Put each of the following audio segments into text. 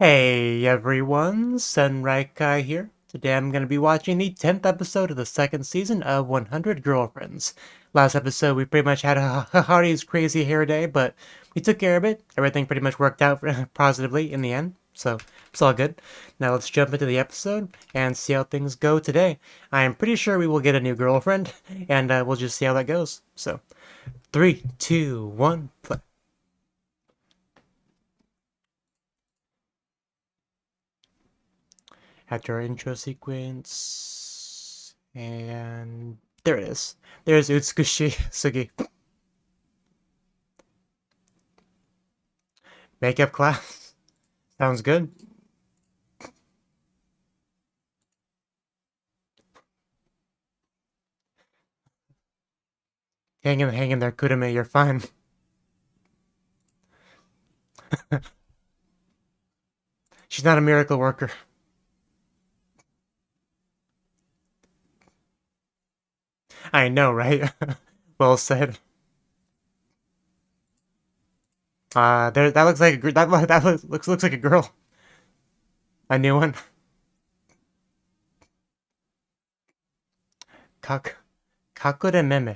Hey everyone, Sunraikai here. Today I'm going to be watching the 10th episode of the second season of 100 Girlfriends. Last episode we pretty much had a Hardy's crazy hair day, but we took care of it. Everything pretty much worked out positively in the end, so it's all good. Now let's jump into the episode and see how things go today. I am pretty sure we will get a new girlfriend, and we'll just see how that goes. So, 3, 2, 1, play. After our intro sequence, and there it is. There's Utsukushi Sugi. Makeup class. Sounds good. Hang in there, Kudame, you're fine. She's not a miracle worker. I know, right? Well said. There. That looks like looks like a girl. A new one. Kak Kakure Meme.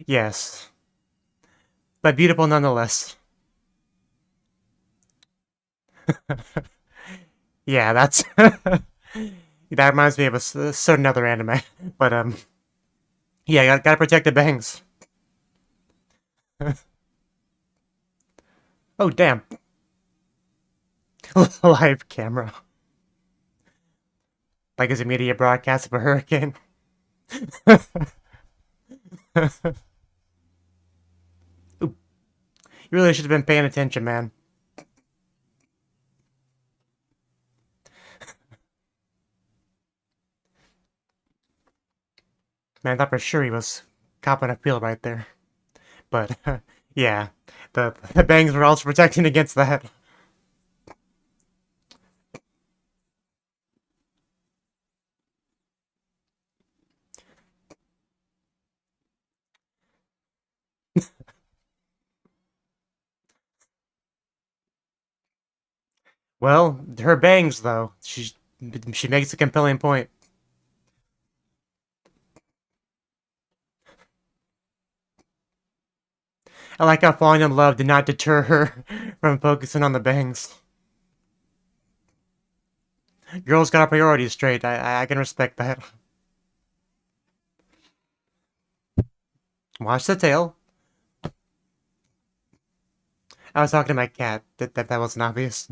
Yes, but beautiful nonetheless. Yeah, that's that reminds me of a certain other anime. But yeah, gotta protect the bangs. Oh damn, live camera. Like his immediate broadcast of a hurricane. Ooh, you really should have been paying attention, man. Man, I thought for sure he was copping a feel right there. But yeah, the bangs were also protecting against that. Well, her bangs though, she makes a compelling point. I like how falling in love did not deter her from focusing on the bangs. Girls got her priorities straight. I can respect that. Watch the tail. I was talking to my cat. That wasn't obvious.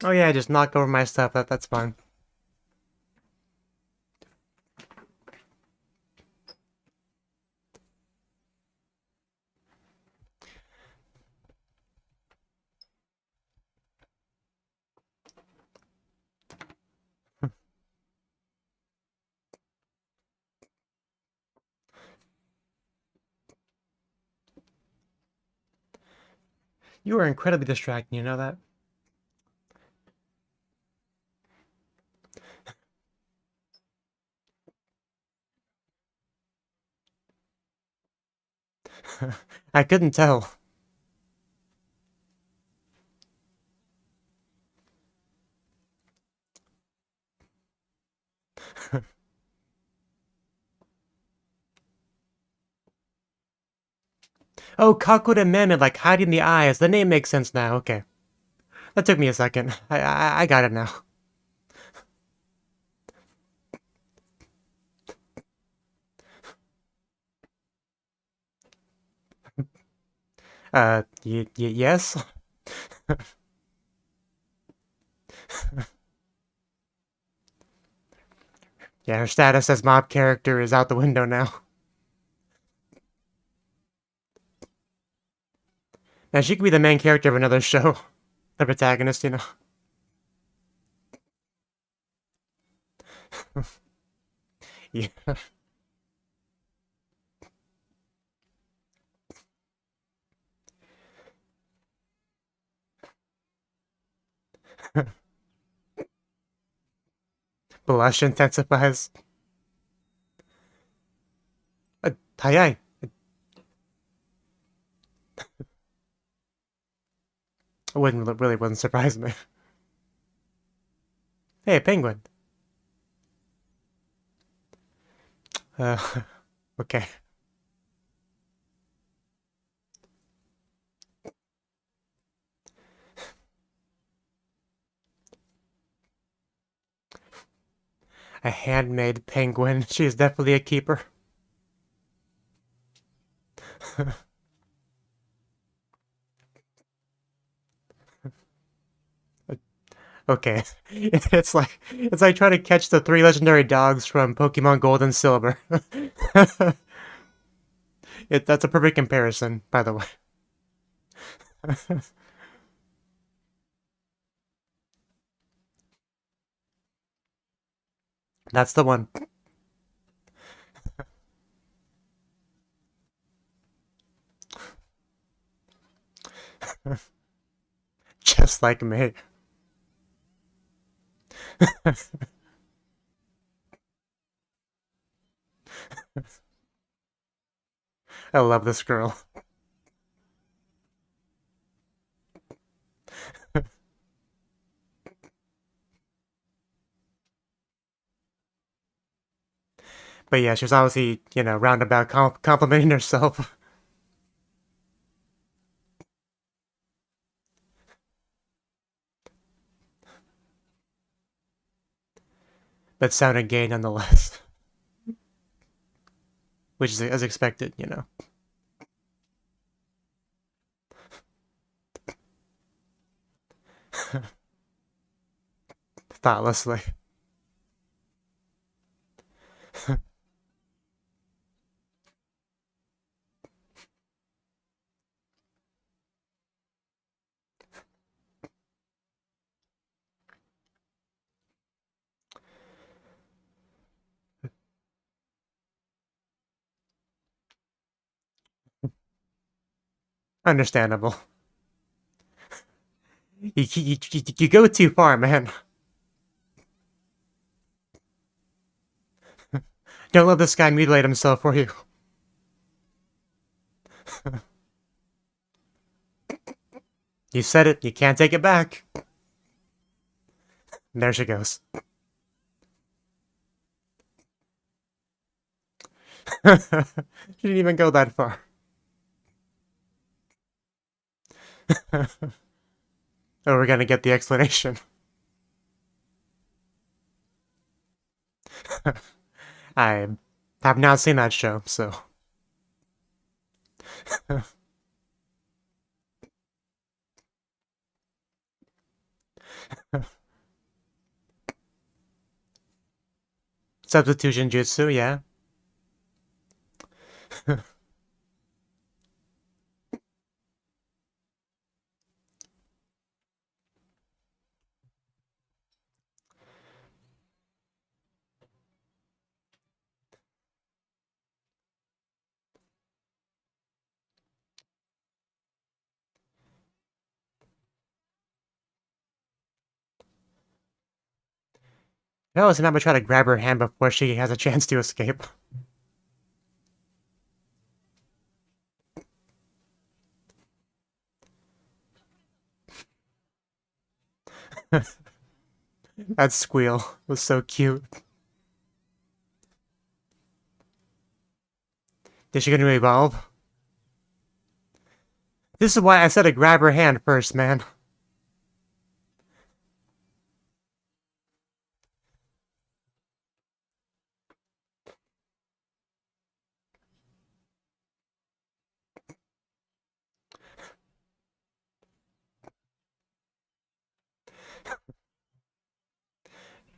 Oh yeah, just knock over my stuff. That's fine. You are incredibly distracting. You know that? I couldn't tell. Oh, Kakure Meme, like hiding the eyes. The name makes sense now. Okay. That took me a second. I got it now. Yes? Yeah, her status as mob character is out the window now. Now she could be the main character of another show. The protagonist, you know. Yeah. Blush intensifies. Hi. Wouldn't surprise me. Hey, penguin. Uh, okay. A handmade penguin. She is definitely a keeper. Okay. It's like trying to catch the 3 legendary dogs from Pokemon Gold and Silver. That's a perfect comparison, by the way. That's the one. Just like me. I love this girl. But yeah, she's obviously, roundabout complimenting herself. But sounded gay nonetheless. Which is as expected. Thoughtlessly. Understandable. You go too far, man. Don't let this guy mutilate himself for you. You said it, you can't take it back. And there she goes. She didn't even go that far. Oh, we're gonna get the explanation. I have not seen that show, so. Substitution jutsu, yeah. No, so now I'm gonna try to grab her hand before she has a chance to escape. That squeal was so cute. Is she gonna evolve? This is why I said to grab her hand first, man.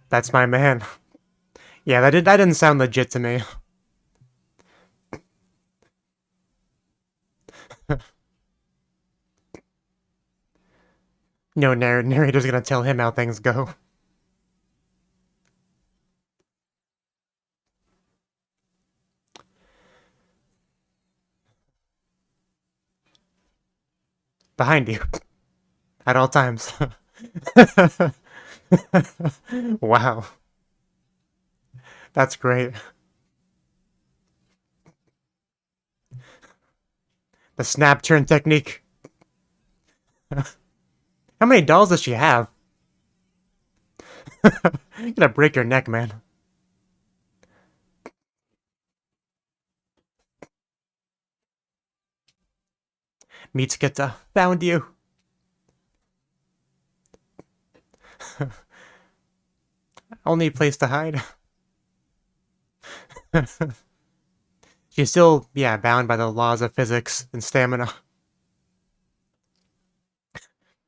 That's my man. Yeah, that didn't sound legit to me. No narrator's gonna tell him how things go. Behind you. At all times. Wow. That's great. The snap turn technique. How many dolls does she have? You're gonna break your neck, man. Mitsuki found you. Only place to hide. She's still, yeah, bound by the laws of physics and stamina.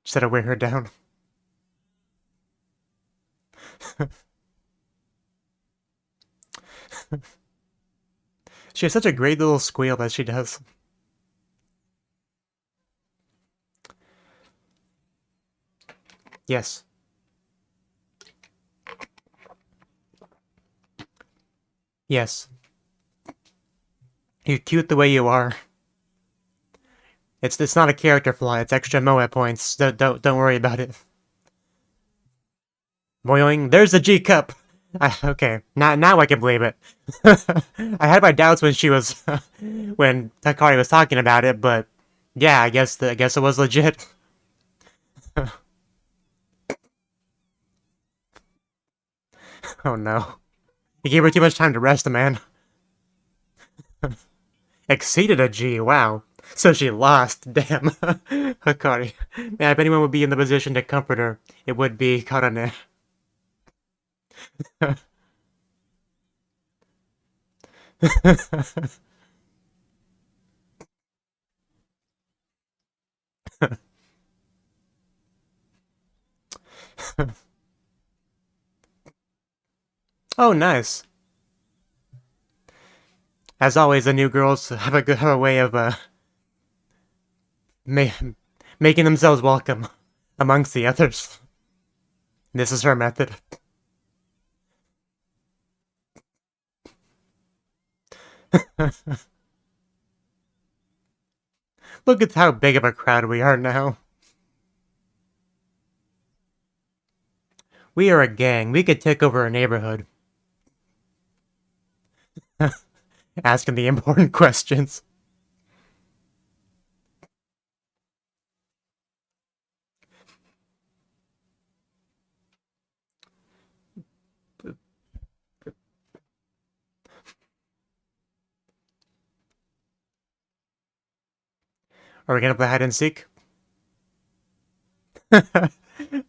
Just had to wear her down. She has such a great little squeal that she does. Yes. Yes. You're cute the way you are. It's not a character flaw, it's extra moe points. Don't worry about it. Boing, there's the G cup. Okay, now I can believe it. I had my doubts when she was when Takari was talking about it, but yeah, I guess it was legit. Oh no. You gave her too much time to rest, man. Exceeded a G, wow. So she lost, damn. Hikari. Man, if anyone would be in the position to comfort her, it would be Karane. Oh, nice. As always, the new girls have a way of ma making themselves welcome amongst the others. This is her method. Look at how big of a crowd we are now. We are a gang. We could take over a neighborhood. Asking the important questions. Are we gonna play hide and seek? I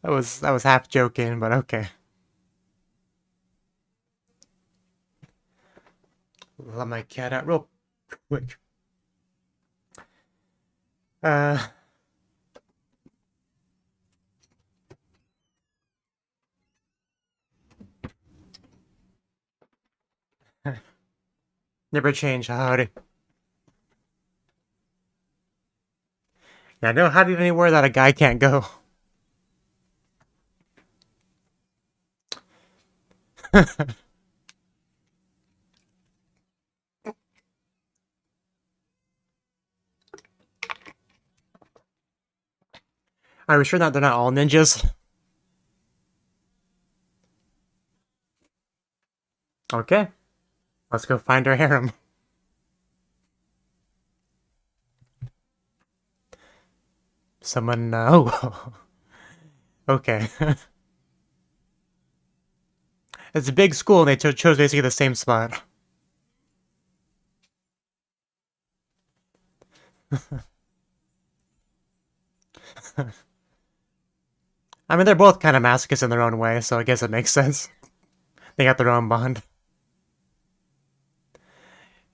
was half joking, but okay. Let my cat out real quick. Uh, never change, howdy. Yeah, no hiding anywhere that a guy can't go. Are we sure that they're not all ninjas? Okay, let's go find our harem. Someone, oh, okay. It's a big school and they chose basically the same spot. I mean, they're both kind of masochists in their own way, so I guess it makes sense. They got their own bond.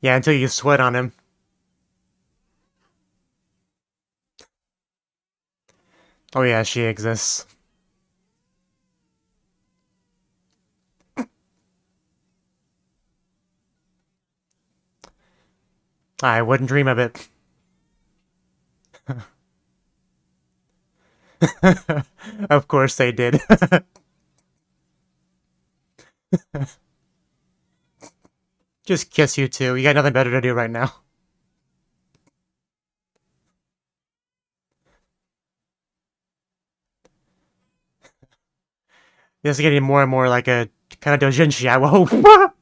Yeah, until you sweat on him. Oh yeah, she exists. I wouldn't dream of it. Of course they did. Just kiss you too. You got nothing better to do right now. This is getting more and more like a kind of doujinshi. Whoa.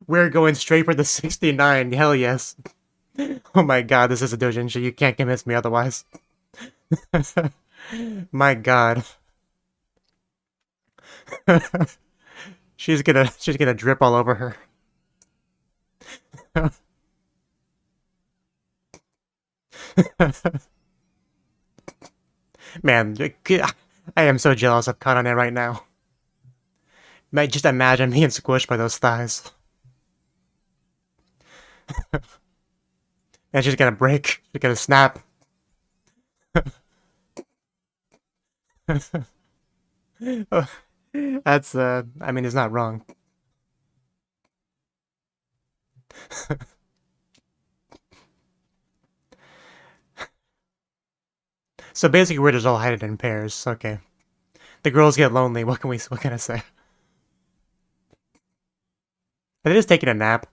We're going straight for the 69. Hell yes. Oh my god, this is a doujinshi. You can't convince me otherwise. My god. she's gonna drip all over her. Man, I am so jealous of Kanane right now. Just imagine being squished by those thighs. And she's gonna break. She's gonna snap. That's, I mean, it's not wrong. So basically, we're just all hiding in pairs. Okay. The girls get lonely. What can I say? Are they just taking a nap?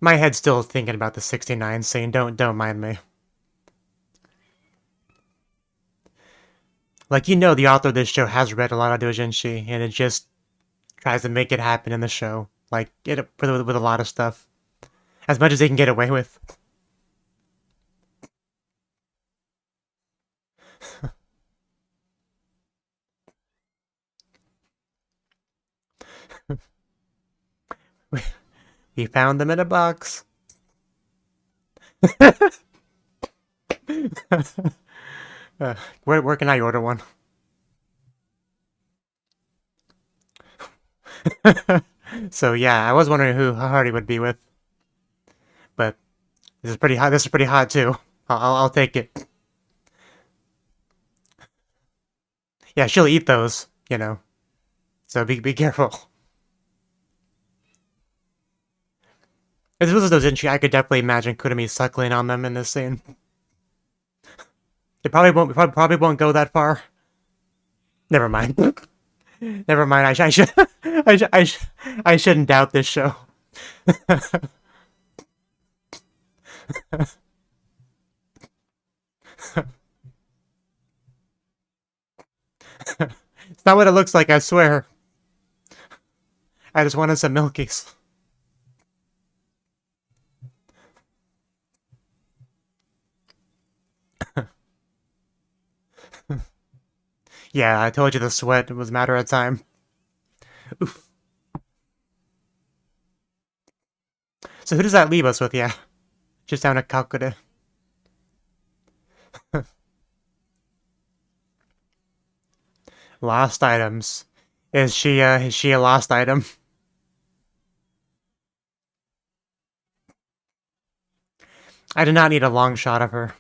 My head's still thinking about the 69 scene. Don't mind me. Like, you know, the author of this show has read a lot of doujinshi, and it just tries to make it happen in the show. Like, with a lot of stuff. As much as they can get away with. We found them in a box. Where can I order one? So yeah, I was wondering who Hardy would be with, but this is pretty hot. This is pretty hot too. I'll take it. Yeah, she'll eat those, you know. So be careful. If this was those Inchi, I could definitely imagine Kurumi suckling on them in this scene. It probably won't go that far. Never mind. Never mind. I shouldn't doubt this show. It's not what it looks like, I swear. I just wanted some milkies. Yeah, I told you the sweat was a matter of time. Oof. So who does that leave us with, yeah? Just down to Kakure. Lost items. Is she a lost item? I did not need a long shot of her.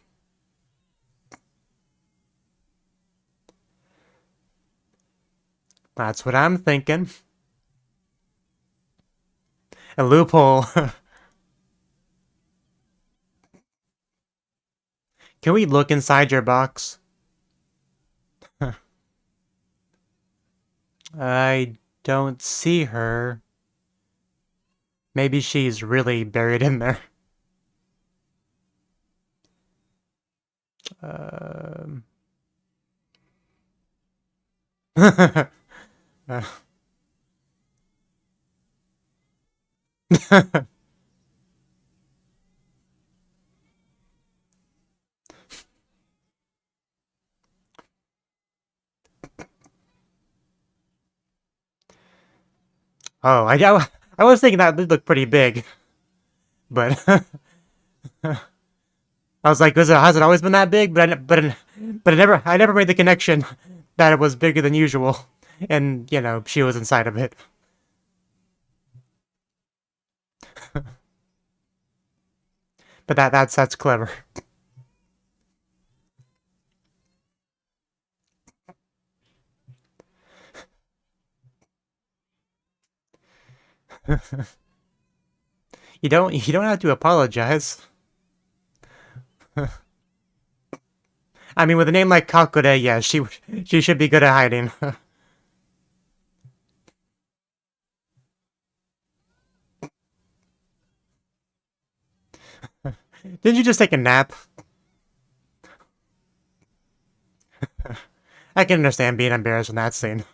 That's what I'm thinking. A loophole. Can we look inside your box? I don't see her. Maybe she's really buried in there. Oh, I was thinking that did look pretty big, but I was like, has it always been that big? I never made the connection that it was bigger than usual, and you know she was inside of it. But that's clever. You don't have to apologize. I mean, with a name like Kakure, yeah, she should be good at hiding. Didn't you just take a nap? I can understand being embarrassed in that scene.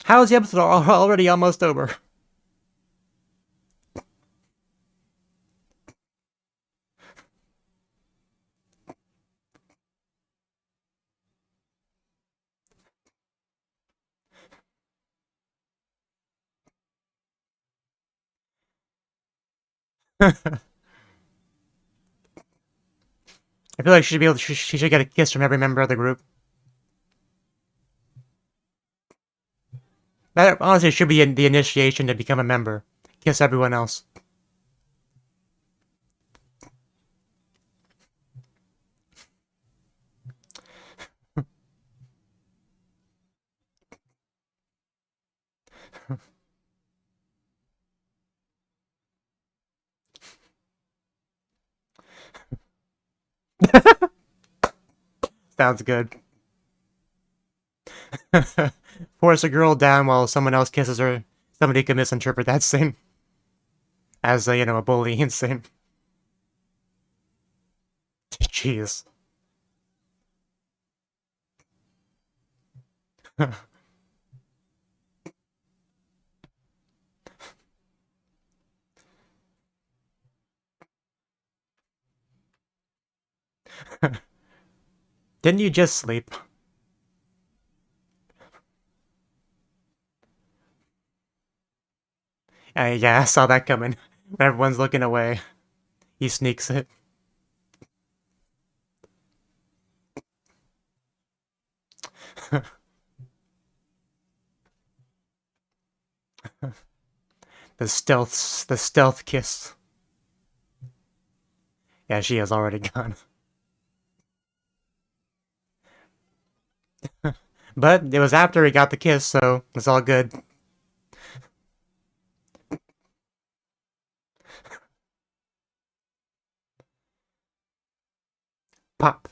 How is the episode already almost over? I feel like she should get a kiss from every member of the group. That honestly should be the initiation to become a member. Kiss everyone else. Sounds good. Force a girl down while someone else kisses her. Somebody could misinterpret that scene as a bullying scene. Jeez. Didn't you just sleep? Yeah, I saw that coming. When everyone's looking away, he sneaks it. The stealth kiss. Yeah, she has already gone. But it was after he got the kiss, so it's all good. Pop.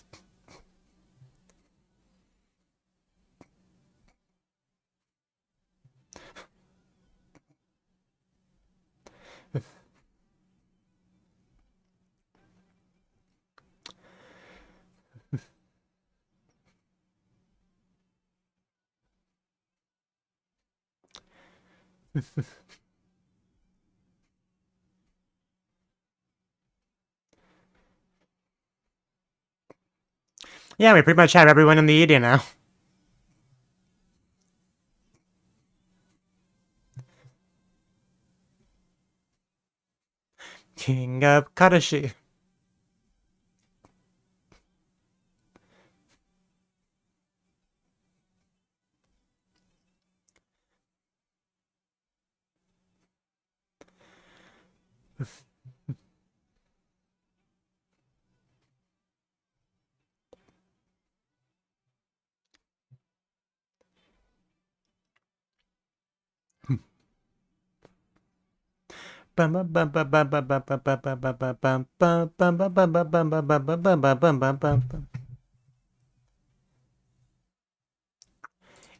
Yeah, we pretty much have everyone in the area now. King of Karashi.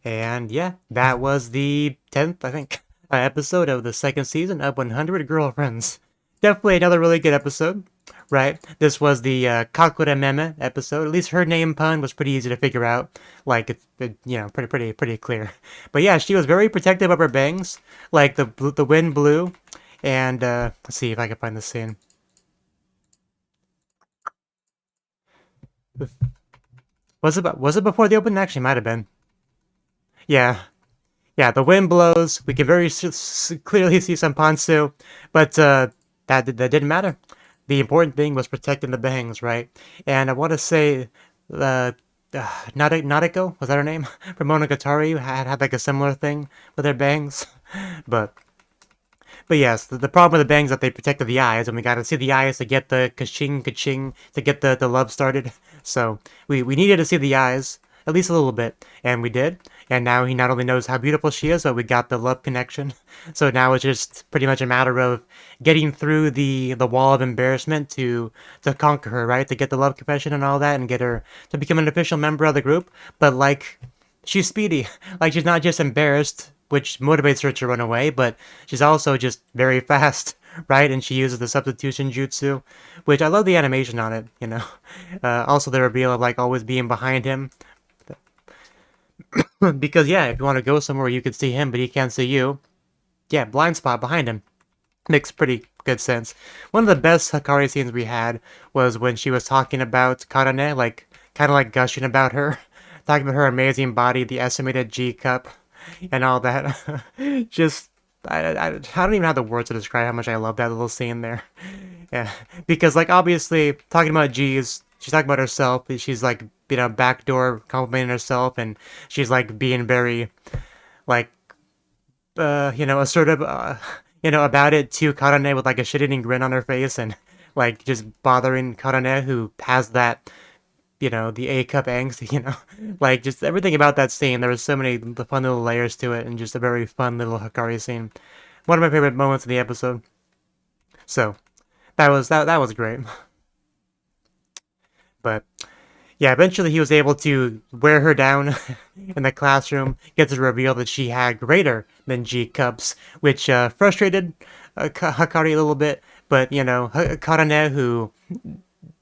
And yeah, that was the 10th, I think, episode of the second season of 100 Girlfriends. Definitely another really good episode, right? This was the Kakura Meme episode. At least her name pun was pretty easy to figure out. Like, pretty clear. But yeah, she was very protective of her bangs. Like, the wind blew. And let's see if I can find the scene. Was it before the open? Actually, might have been. Yeah, yeah. The wind blows. We can very clearly see some Ponsu, but that didn't matter. The important thing was protecting the bangs, right? And I want to say, uh, Nadeko, was that her name? From Monogatari had like a similar thing with their bangs, but yes, the problem with the bangs is that they protected the eyes, and we got to see the eyes to get the kaching kaching to get the love started. So we needed to see the eyes at least a little bit, and we did. And now he not only knows how beautiful she is, but we got the love connection. So now it's just pretty much a matter of getting through the wall of embarrassment to conquer her, right? To get the love confession and all that, and get her to become an official member of the group. But like, she's speedy. Like, she's not just embarrassed, which motivates her to run away, but she's also just very fast, right? And she uses the substitution jutsu, which I love the animation on it, you know. Also the reveal of like always being behind him. Because yeah, if you want to go somewhere you can see him, but he can't see you, yeah, blind spot behind him. Makes pretty good sense. One of the best Hakari scenes we had was when she was talking about Karane, like, kind of like gushing about her. Talking about her amazing body, the estimated G cup, and all that. Just, I don't even have the words to describe how much I love that little scene there. Yeah, because, like, obviously, talking about G's, she's talking about herself. She's, like, backdoor complimenting herself, and she's, like, being very, like, assertive, about it to Karane with like a shit-eating grin on her face and like just bothering Karane who has that, the A cup angst, like just everything about that scene. There was so many fun little layers to it and just a very fun little Hikari scene. One of my favorite moments in the episode. So that was great. But yeah, eventually he was able to wear her down in the classroom, get to reveal that she had greater than G cups, which frustrated Hakari a little bit. But Karane,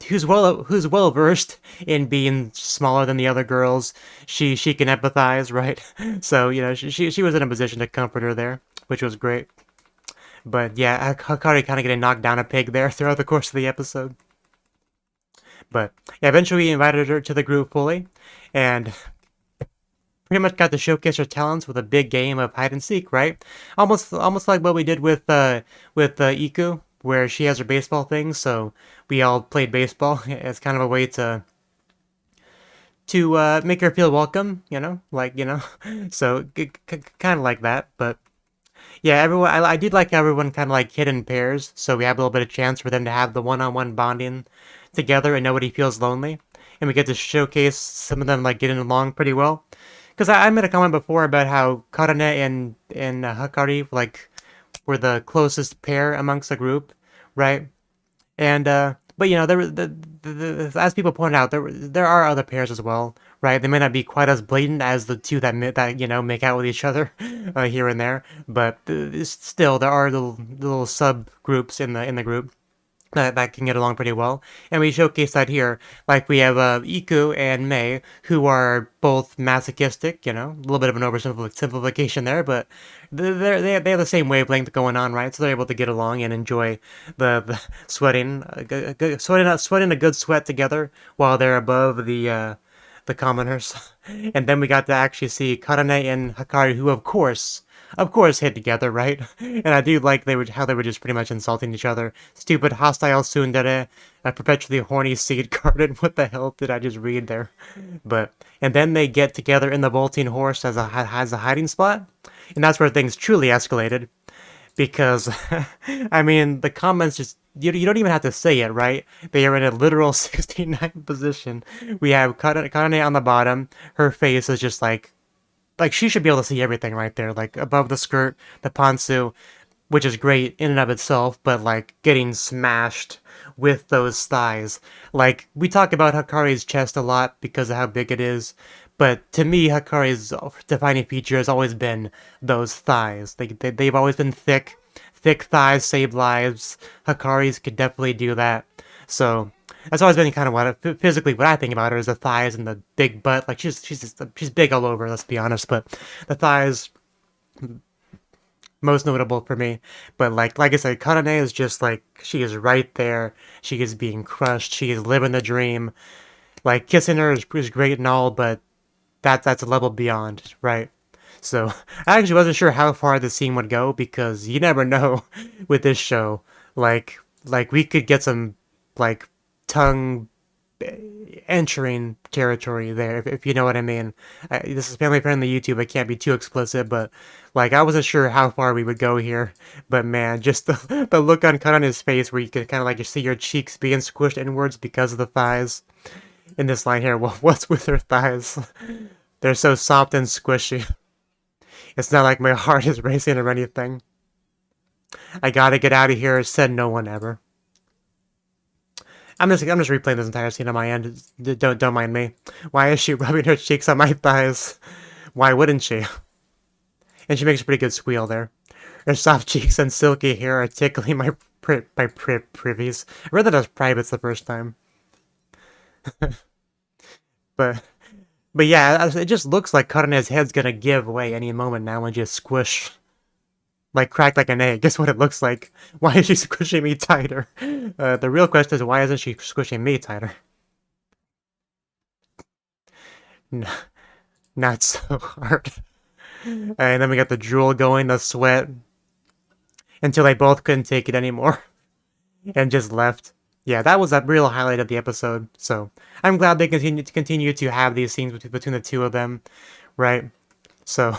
who's well versed in being smaller than the other girls, she can empathize, right? So she was in a position to comfort her there, which was great. But yeah, Hakari kind of getting knocked down a peg there throughout the course of the episode. But yeah, eventually we invited her to the group fully, and pretty much got to showcase her talents with a big game of hide and seek, right? Almost like what we did with Iku, where she has her baseball thing, so we all played baseball as kind of a way to make her feel welcome, so kind of like that. But yeah, everyone, I did like everyone kind of like hid in pairs, so we have a little bit of chance for them to have the one-on-one bonding together and nobody feels lonely. And we get to showcase some of them like getting along pretty well. Because I made a comment before about how Karane and Hakari like were the closest pair amongst the group, right? And but there were as people point out, there are other pairs as well, right? They may not be quite as blatant as the two that make out with each other here and there, but still there are little subgroups in the group that can get along pretty well. And we showcase that here. Like, we have Iku and Mei, who are both masochistic, a little bit of an oversimplification there, but they have the same wavelength going on, right? So they're able to get along and enjoy the sweating, sweating a good sweat together while they're above the commoners. And then we got to actually see Karane and Hakari, who of course hid together, right? And I do like how they were just pretty much insulting each other. Stupid hostile tsundere, a perpetually horny seed garden. What the hell did I just read there? And then they get together in the vaulting horse as a hiding spot, and that's where things truly escalated. Because I mean, the comments just you don't even have to say it, right? They are in a literal 69 position. We have Karane on the bottom. Her face is just like she should be able to see everything right there, like above the skirt, the pantsu, which is great in and of itself, but like getting smashed with those thighs. Like, we talk about Hakari's chest a lot because of how big it is, but to me, Hakari's defining feature has always been those thighs. They've always been thick. Thick thighs save lives. Hakari's could definitely do that. So that's always been kind of physically what I think about her is the thighs and the big butt. Like, she's big all over. Let's be honest, but the thighs most notable for me. But like I said, Karane is just like she is right there. She is being crushed. She is living the dream. Like, kissing her is great and all, but that's a level beyond, right? So I actually wasn't sure how far the scene would go because you never know with this show. Like we could get some like tongue entering territory there, if you know what I mean. This is family-friendly YouTube. I can't be too explicit, but like I wasn't sure how far we would go here. But man, just the look on cut on his face where you could kind of like just see your cheeks being squished inwards because of the thighs. In this line here, what's with her thighs? They're so soft and squishy. It's not like my heart is racing or anything. I gotta get out of here, said no one ever. I'm just replaying this entire scene on my end. Don't mind me. Why is she rubbing her cheeks on my thighs? Why wouldn't she? And she makes a pretty good squeal there. Her soft cheeks and silky hair are tickling my privies. I read that as privates the first time. but but yeah, it just looks like Karane's head's gonna give way any moment now and just squish. Like cracked like an egg. Guess what it looks like? Why is she squishing me tighter? The real question is why isn't she squishing me tighter? No, not so hard. And then we got the drool going, the sweat, until they both couldn't take it anymore and just left. Yeah, that was a real highlight of the episode. So I'm glad they continue to have these scenes between the two of them, right? So,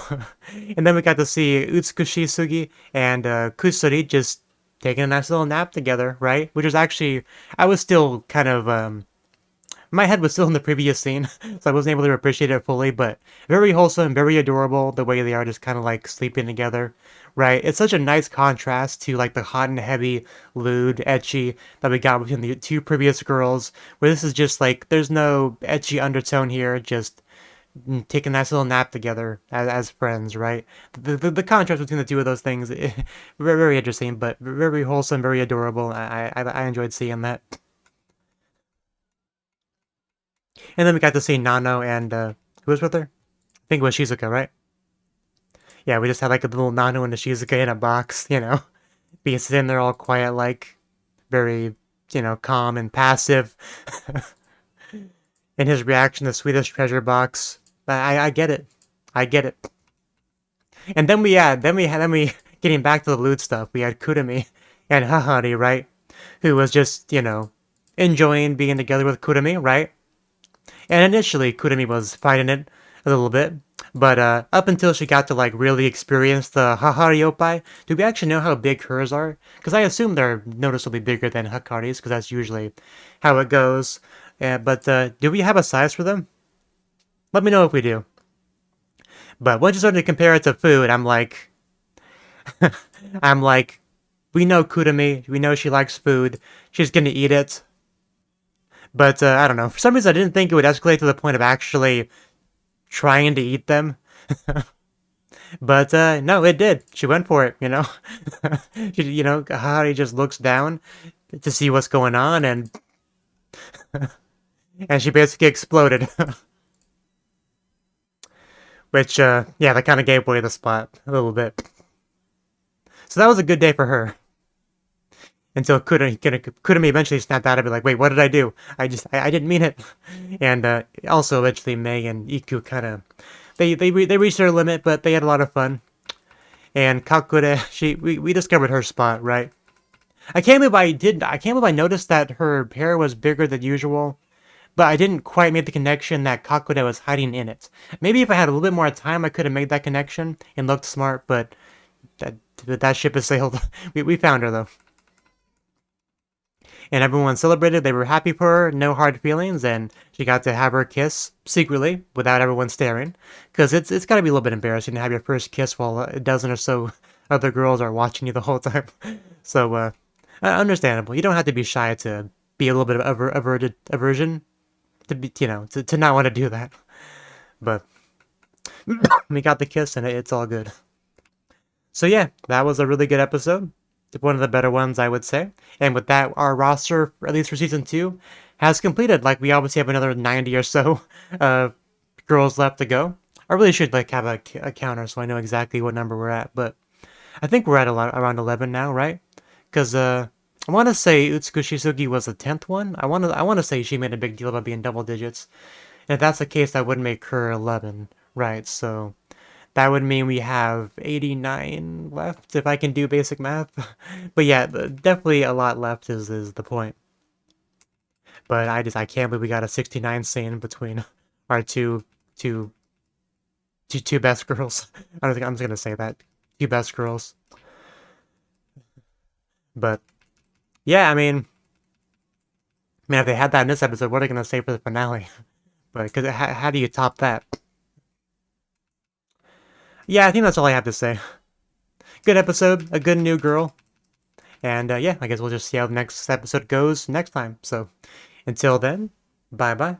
and then we got to see Utsukushi Sugi and Kusuri just taking a nice little nap together, right? Which was actually, I was still kind of, my head was still in the previous scene, so I wasn't able to appreciate it fully, but very wholesome, very adorable, the way they are just kind of like sleeping together, right? It's such a nice contrast to like the hot and heavy, lewd, ecchi that we got between the two previous girls, where this is just like, there's no ecchi undertone here, just take a nice little nap together as friends, right? The contrast between the two of those things, very, very interesting, but very wholesome, very adorable. I enjoyed seeing that. And then we got to see Nano and who was with her? I think it was Shizuka, right? Yeah, we just had like a little Nano and a Shizuka in a box, being sitting there all quiet, like very, calm and passive. In his reaction to Swedish treasure box, I get it, I get it. And then we getting back to the lewd stuff. We had Kurumi and Hahari, right? Who was just, enjoying being together with Kurumi, right? And initially, Kurumi was fighting it a little bit, but up until she got to like really experience the Hahari Oppai, do we actually know how big hers are? Because I assume they're noticeably bigger than Hakari's, because that's usually how it goes. But do we have a size for them? Let me know if we do. But once you start to compare it to food, I'm like, I'm like, we know Kurumi, we know she likes food, she's gonna eat it. But I don't know, for some reason I didn't think it would escalate to the point of actually trying to eat them. But no, it did. She went for it, Hari just looks down to see what's going on, and and she basically exploded. Which, yeah, that kind of gave away the spot a little bit. So that was a good day for her. Until Kurumi eventually snapped out of it, like, wait, what did I do? I didn't mean it. And also, eventually, Mei and Iku kind of, they reached their limit, but they had a lot of fun. And Kakure, we discovered her spot, right? I can't believe I noticed that her hair was bigger than usual, but I didn't quite make the connection that Kakure was hiding in it. Maybe if I had a little bit more time, I could have made that connection and looked smart, but that ship has sailed. We found her, though. And everyone celebrated, they were happy for her, no hard feelings, and she got to have her kiss secretly, without everyone staring. Because it's gotta be a little bit embarrassing to have your first kiss while a dozen or so other girls are watching you the whole time. So, understandable. You don't have to be shy to be a little bit of aversion, to be, to not want to do that. But we got the kiss, and it's all good. So yeah, that was a really good episode. One of the better ones, I would say. And with that, our roster, at least for season 2, has completed. Like, we obviously have another 90 or so girls left to go. I really should like have a counter so I know exactly what number we're at. But I think we're at around 11 now, right? Because I want to say Utsukushi Sugi was the 10th one. I want to say she made a big deal about being double digits. And if that's the case, that would make her 11, right? So that would mean we have 89 left, if I can do basic math. But yeah, definitely a lot left is the point. But I can't believe we got a 69 scene between our two two best girls. I don't think I'm just gonna say that. Two best girls. But yeah, if they had that in this episode, what are they gonna say for the finale? But because how do you top that? Yeah, I think that's all I have to say. Good episode, a good new girl, and yeah, I guess we'll just see how the next episode goes next time. So until then, bye bye.